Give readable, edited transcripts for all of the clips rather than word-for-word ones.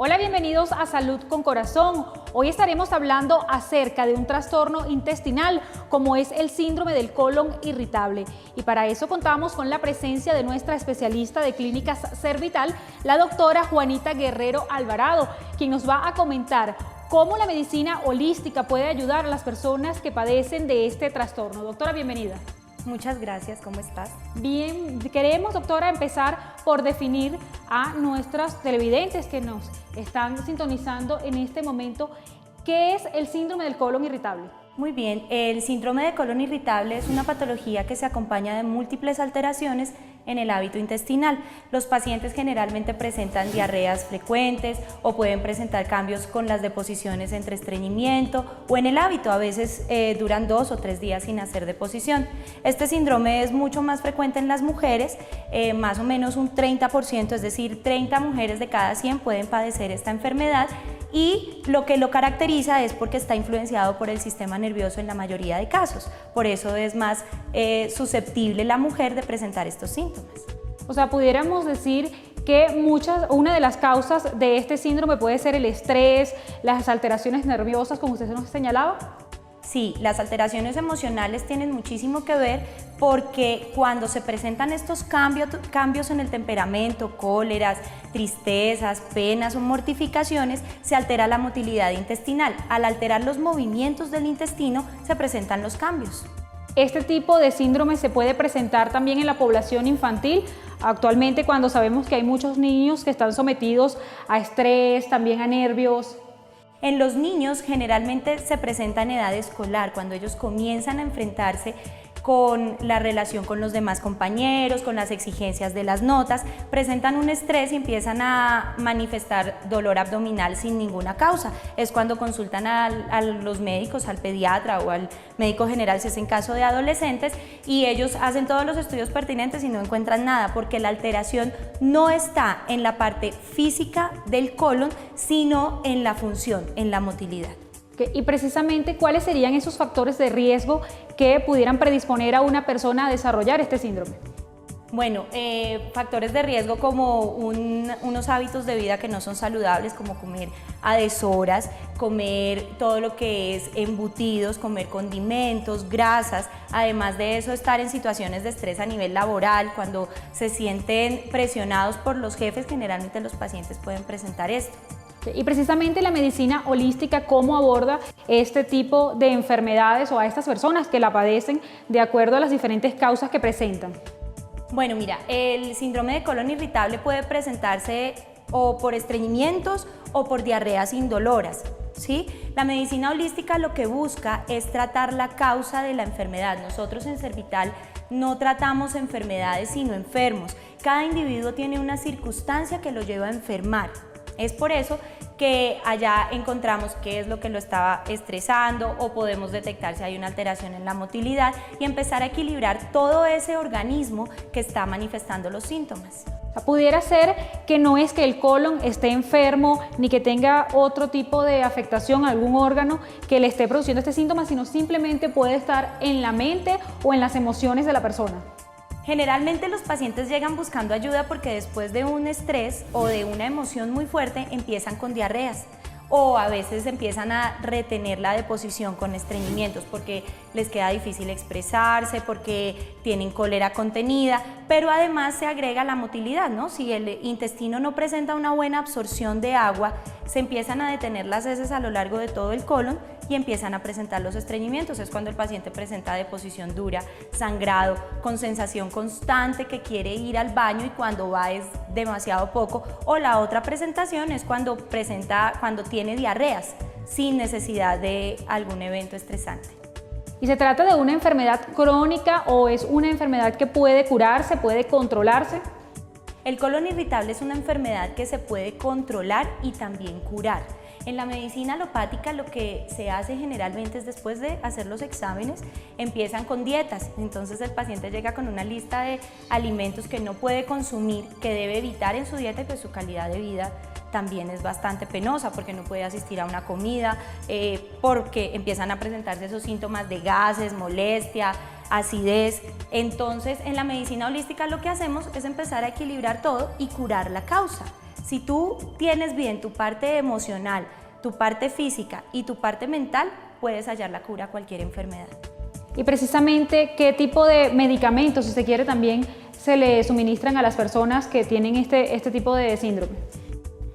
Hola, bienvenidos a Salud con Corazón. Hoy estaremos hablando acerca de un trastorno intestinal como es el síndrome del colon irritable. Y para eso contamos con la presencia de nuestra especialista de clínicas Servital, la doctora Juanita Guerrero Alvarado, quien nos va a comentar cómo la medicina holística puede ayudar a las personas que padecen de este trastorno. Doctora, bienvenida. Muchas gracias, ¿cómo estás? Bien, queremos, doctora, empezar por definir a nuestros televidentes que nos están sintonizando en este momento, ¿qué es el síndrome del colon irritable? Muy bien, el síndrome de colon irritable es una patología que se acompaña de múltiples alteraciones en el hábito intestinal. Los pacientes generalmente presentan diarreas frecuentes o pueden presentar cambios con las deposiciones entre estreñimiento o en el hábito. A veces duran 2 o 3 días sin hacer deposición. Este síndrome es mucho más frecuente en las mujeres, más o menos un 30%, es decir, 30 mujeres de cada 100 pueden padecer esta enfermedad. Y lo que lo caracteriza es porque está influenciado por el sistema nervioso en la mayoría de casos. Por eso es más susceptible la mujer de presentar estos síntomas. O sea, pudiéramos decir que una de las causas de este síndrome puede ser el estrés, las alteraciones nerviosas, como usted nos señalaba. Sí, las alteraciones emocionales tienen muchísimo que ver porque cuando se presentan estos cambios en el temperamento, cóleras, tristezas, penas o mortificaciones, se altera la motilidad intestinal. Al alterar los movimientos del intestino se presentan los cambios. Este tipo de síndrome se puede presentar también en la población infantil. Actualmente, cuando sabemos que hay muchos niños que están sometidos a estrés, también a nervios. En los niños generalmente se presenta en edad escolar, cuando ellos comienzan a enfrentarse con la relación con los demás compañeros, con las exigencias de las notas, presentan un estrés y empiezan a manifestar dolor abdominal sin ninguna causa. Es cuando consultan a los médicos, al pediatra o al médico general si es en caso de adolescentes, y ellos hacen todos los estudios pertinentes y no encuentran nada, porque la alteración no está en la parte física del colon, sino en la función, en la motilidad. Y precisamente, ¿cuáles serían esos factores de riesgo que pudieran predisponer a una persona a desarrollar este síndrome? Bueno, factores de riesgo como unos hábitos de vida que no son saludables, como comer a deshoras, comer todo lo que es embutidos, comer condimentos, grasas. Además de eso, estar en situaciones de estrés a nivel laboral, cuando se sienten presionados por los jefes, generalmente los pacientes pueden presentar esto. Y precisamente la medicina holística, ¿cómo aborda este tipo de enfermedades o a estas personas que la padecen de acuerdo a las diferentes causas que presentan? Bueno, mira, el síndrome de colon irritable puede presentarse o por estreñimientos o por diarreas indoloras, ¿sí? La medicina holística lo que busca es tratar la causa de la enfermedad. Nosotros en Servital no tratamos enfermedades sino enfermos. Cada individuo tiene una circunstancia que lo lleva a enfermar. Es por eso que allá encontramos qué es lo que lo estaba estresando o podemos detectar si hay una alteración en la motilidad y empezar a equilibrar todo ese organismo que está manifestando los síntomas. Pudiera ser que no es que el colon esté enfermo ni que tenga otro tipo de afectación a algún órgano que le esté produciendo este síntoma, sino simplemente puede estar en la mente o en las emociones de la persona. Generalmente los pacientes llegan buscando ayuda porque después de un estrés o de una emoción muy fuerte empiezan con diarreas o a veces empiezan a retener la deposición con estreñimientos porque les queda difícil expresarse, porque tienen cólera contenida, pero además se agrega la motilidad, ¿no? Si el intestino no presenta una buena absorción de agua, se empiezan a detener las heces a lo largo de todo el colon y empiezan a presentar los estreñimientos. Es cuando el paciente presenta deposición dura, sangrado, con sensación constante que quiere ir al baño y cuando va es demasiado poco. O la otra presentación es cuando tiene diarreas sin necesidad de algún evento estresante. ¿Y se trata de una enfermedad crónica o es una enfermedad que puede curarse, puede controlarse? El colon irritable es una enfermedad que se puede controlar y también curar. En la medicina alopática lo que se hace generalmente es después de hacer los exámenes, empiezan con dietas. Entonces el paciente llega con una lista de alimentos que no puede consumir, que debe evitar en su dieta y pues su calidad de vida también es bastante penosa porque no puede asistir a una comida, porque empiezan a presentarse esos síntomas de gases, molestia, acidez. Entonces en la medicina holística lo que hacemos es empezar a equilibrar todo y curar la causa. Si tú tienes bien tu parte emocional, tu parte física y tu parte mental, puedes hallar la cura a cualquier enfermedad. Y precisamente, ¿qué tipo de medicamentos, si se quiere, también se le suministran a las personas que tienen este tipo de síndrome?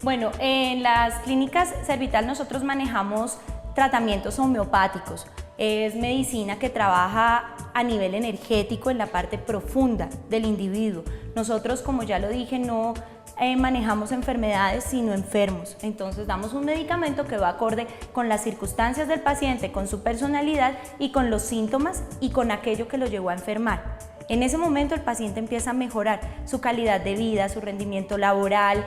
Bueno, en las clínicas Servital nosotros manejamos tratamientos homeopáticos. Es medicina que trabaja a nivel energético en la parte profunda del individuo. Nosotros, como ya lo dije, no manejamos enfermedades sino enfermos. Entonces damos un medicamento que va acorde con las circunstancias del paciente, con su personalidad y con los síntomas y con aquello que lo llevó a enfermar. En ese momento el paciente empieza a mejorar su calidad de vida, su rendimiento laboral,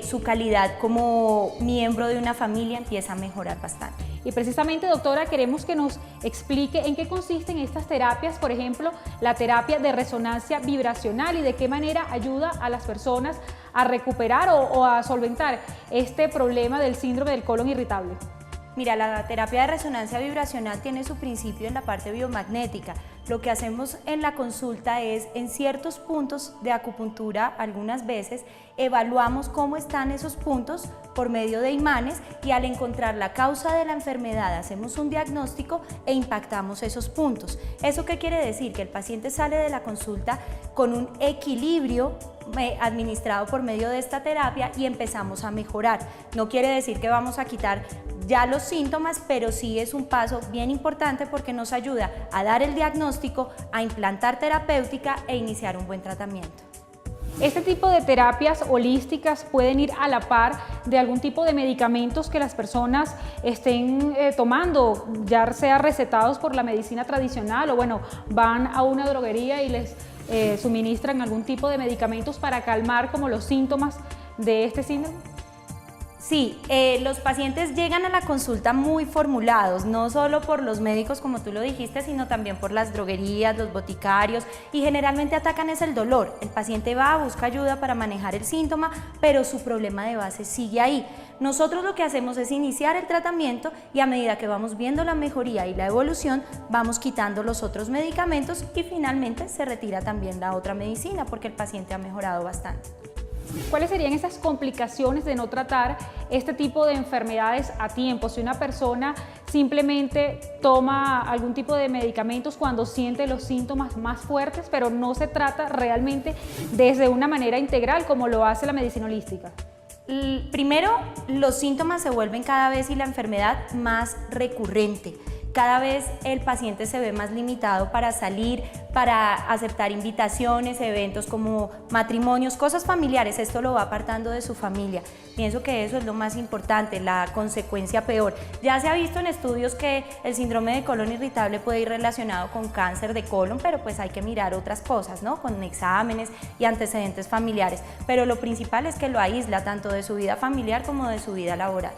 su calidad como miembro de una familia empieza a mejorar bastante. Y precisamente, doctora, queremos que nos explique en qué consisten estas terapias, por ejemplo, la terapia de resonancia vibracional y de qué manera ayuda a las personas a recuperar o a solventar este problema del síndrome del colon irritable. Mira, la terapia de resonancia vibracional tiene su principio en la parte biomagnética. Lo que hacemos en la consulta es, en ciertos puntos de acupuntura, algunas veces, evaluamos cómo están esos puntos por medio de imanes y al encontrar la causa de la enfermedad hacemos un diagnóstico e impactamos esos puntos. ¿Eso qué quiere decir? Que el paciente sale de la consulta con un equilibrio administrado por medio de esta terapia y empezamos a mejorar. No quiere decir que vamos a quitar ya los síntomas, pero sí es un paso bien importante porque nos ayuda a dar el diagnóstico, a implantar terapéutica e iniciar un buen tratamiento. Este tipo de terapias holísticas pueden ir a la par de algún tipo de medicamentos que las personas estén tomando, ya sea recetados por la medicina tradicional o bueno, van a una droguería y les suministran algún tipo de medicamentos para calmar como los síntomas de este síndrome. Sí, los pacientes llegan a la consulta muy formulados, no solo por los médicos como tú lo dijiste, sino también por las droguerías, los boticarios y generalmente atacan es el dolor. El paciente va, busca ayuda para manejar el síntoma, pero su problema de base sigue ahí. Nosotros lo que hacemos es iniciar el tratamiento y a medida que vamos viendo la mejoría y la evolución, vamos quitando los otros medicamentos y finalmente se retira también la otra medicina porque el paciente ha mejorado bastante. ¿Cuáles serían esas complicaciones de no tratar este tipo de enfermedades a tiempo? Si una persona simplemente toma algún tipo de medicamentos cuando siente los síntomas más fuertes, pero no se trata realmente desde una manera integral como lo hace la medicina holística. Primero, los síntomas se vuelven cada vez y la enfermedad más recurrente. Cada vez el paciente se ve más limitado para salir, para aceptar invitaciones, eventos como matrimonios, cosas familiares. Esto lo va apartando de su familia. Pienso que eso es lo más importante, la consecuencia peor. Ya se ha visto en estudios que el síndrome de colon irritable puede ir relacionado con cáncer de colon, pero pues hay que mirar otras cosas, ¿no? Con exámenes y antecedentes familiares. Pero lo principal es que lo aísla tanto de su vida familiar como de su vida laboral.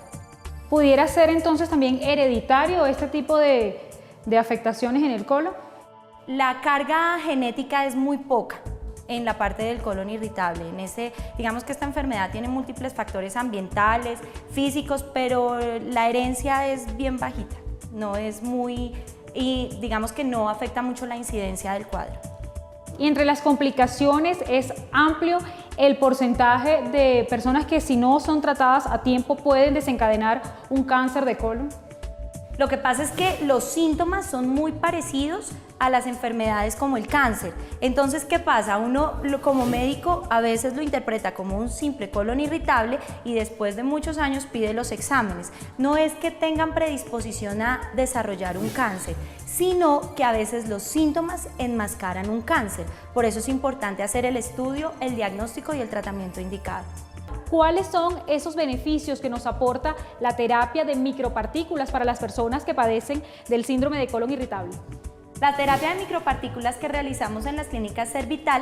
¿Pudiera ser entonces también hereditario este tipo de afectaciones en el colon? La carga genética es muy poca en la parte del colon irritable. Digamos que esta enfermedad tiene múltiples factores ambientales, físicos, pero la herencia es bien bajita, no es muy, y digamos que no afecta mucho la incidencia del cuadro. Y entre las complicaciones es amplio el porcentaje de personas que si no son tratadas a tiempo pueden desencadenar un cáncer de colon. Lo que pasa es que los síntomas son muy parecidos a las enfermedades como el cáncer. Entonces, ¿qué pasa? Uno como médico a veces lo interpreta como un simple colon irritable y después de muchos años pide los exámenes. No es que tengan predisposición a desarrollar un cáncer, sino que a veces los síntomas enmascaran un cáncer. Por eso es importante hacer el estudio, el diagnóstico y el tratamiento indicado. ¿Cuáles son esos beneficios que nos aporta la terapia de micropartículas para las personas que padecen del síndrome de colon irritable? La terapia de micropartículas que realizamos en las clínicas Servital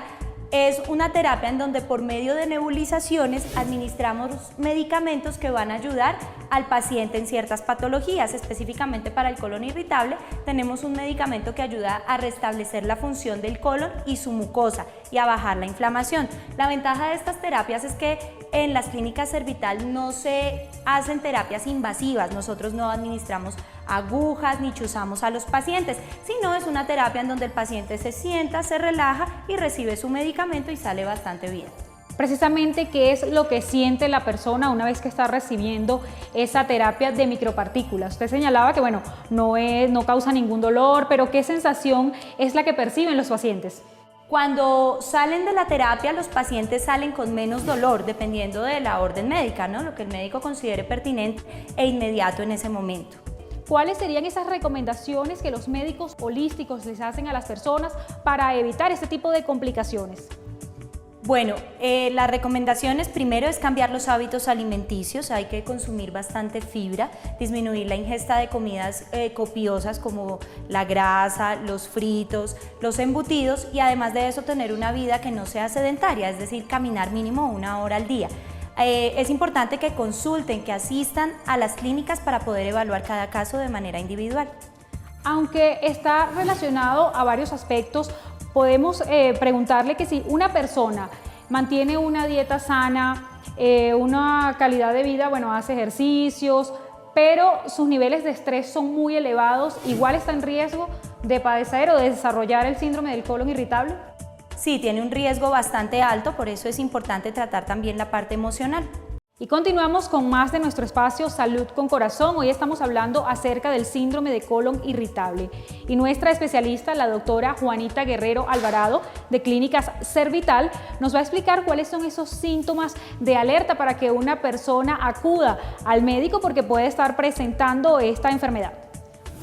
es una terapia en donde por medio de nebulizaciones administramos medicamentos que van a ayudar al paciente en ciertas patologías. Específicamente para el colon irritable tenemos un medicamento que ayuda a restablecer la función del colon y su mucosa y a bajar la inflamación. La ventaja de estas terapias es que en las clínicas Servital no se hacen terapias invasivas, nosotros no administramos agujas ni chuzamos a los pacientes, sino es una terapia en donde el paciente se sienta, se relaja y recibe su medicamento y sale bastante bien. Precisamente, ¿qué es lo que siente la persona una vez que está recibiendo esa terapia de micropartículas? Usted señalaba que, bueno, no causa ningún dolor, pero ¿qué sensación es la que perciben los pacientes? Cuando salen de la terapia, los pacientes salen con menos dolor, dependiendo de la orden médica, ¿no? Lo que el médico considere pertinente e inmediato en ese momento. ¿Cuáles serían esas recomendaciones que los médicos holísticos les hacen a las personas para evitar este tipo de complicaciones? Bueno, las recomendaciones primero es cambiar los hábitos alimenticios, hay que consumir bastante fibra, disminuir la ingesta de comidas copiosas como la grasa, los fritos, los embutidos y además de eso tener una vida que no sea sedentaria, es decir, caminar mínimo 1 hora al día. Es importante que consulten, que asistan a las clínicas para poder evaluar cada caso de manera individual. Aunque está relacionado a varios aspectos, podemos preguntarle que si una persona mantiene una dieta sana, una calidad de vida, bueno, hace ejercicios, pero sus niveles de estrés son muy elevados, ¿igual está en riesgo de padecer o de desarrollar el síndrome del colon irritable? Sí, tiene un riesgo bastante alto, por eso es importante tratar también la parte emocional. Y continuamos con más de nuestro espacio Salud con Corazón. Hoy estamos hablando acerca del síndrome de colon irritable y nuestra especialista, la doctora Juanita Guerrero Alvarado de Clínicas Servital, nos va a explicar cuáles son esos síntomas de alerta para que una persona acuda al médico porque puede estar presentando esta enfermedad.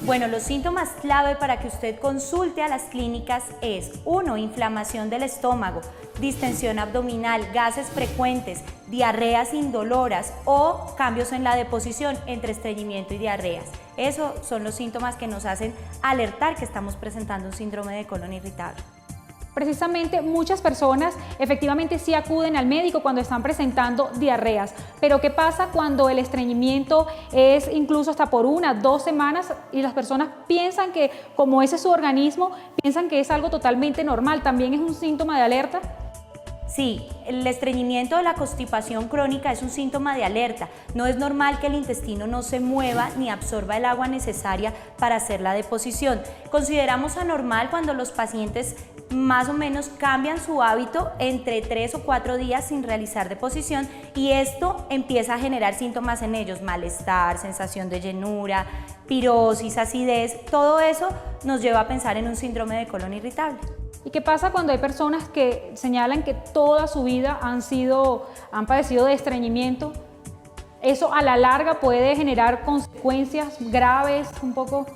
Bueno, los síntomas clave para que usted consulte a las clínicas es 1. Inflamación del estómago, distensión abdominal, gases frecuentes, diarreas indoloras o cambios en la deposición entre estreñimiento y diarreas. Esos son los síntomas que nos hacen alertar que estamos presentando un síndrome de colon irritable. Precisamente muchas personas efectivamente sí acuden al médico cuando están presentando diarreas, pero ¿qué pasa cuando el estreñimiento es incluso hasta por 1 o 2 semanas y las personas piensan que como ese es su organismo, piensan que es algo totalmente normal? ¿También es un síntoma de alerta? Sí, el estreñimiento o la constipación crónica es un síntoma de alerta. No es normal que el intestino no se mueva ni absorba el agua necesaria para hacer la deposición. Consideramos anormal cuando los pacientes más o menos cambian su hábito entre 3 o 4 días sin realizar deposición y esto empieza a generar síntomas en ellos, malestar, sensación de llenura, pirosis, acidez. Todo eso nos lleva a pensar en un síndrome de colon irritable. ¿Y qué pasa cuando hay personas que señalan que toda su vida han padecido de estreñimiento? ¿Eso a la larga puede generar consecuencias graves un poco?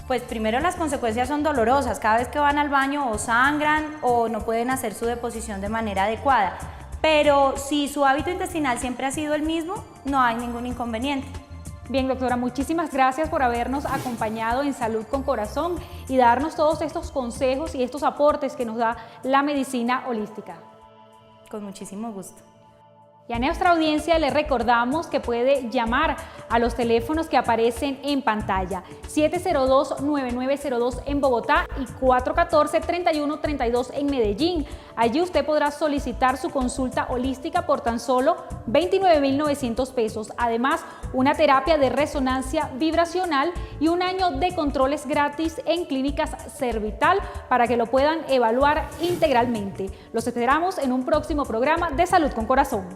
Pues primero las consecuencias son dolorosas, cada vez que van al baño o sangran o no pueden hacer su deposición de manera adecuada. Pero si su hábito intestinal siempre ha sido el mismo, no hay ningún inconveniente. Bien, doctora, muchísimas gracias por habernos acompañado en Salud con Corazón y darnos todos estos consejos y estos aportes que nos da la medicina holística. Con muchísimo gusto. Y a nuestra audiencia le recordamos que puede llamar a los teléfonos que aparecen en pantalla, 702-9902 en Bogotá y 414-3132 en Medellín. Allí usted podrá solicitar su consulta holística por tan solo 29.900 pesos. Además, una terapia de resonancia vibracional y 1 año de controles gratis en Clínicas Servital para que lo puedan evaluar integralmente. Los esperamos en un próximo programa de Salud con Corazón.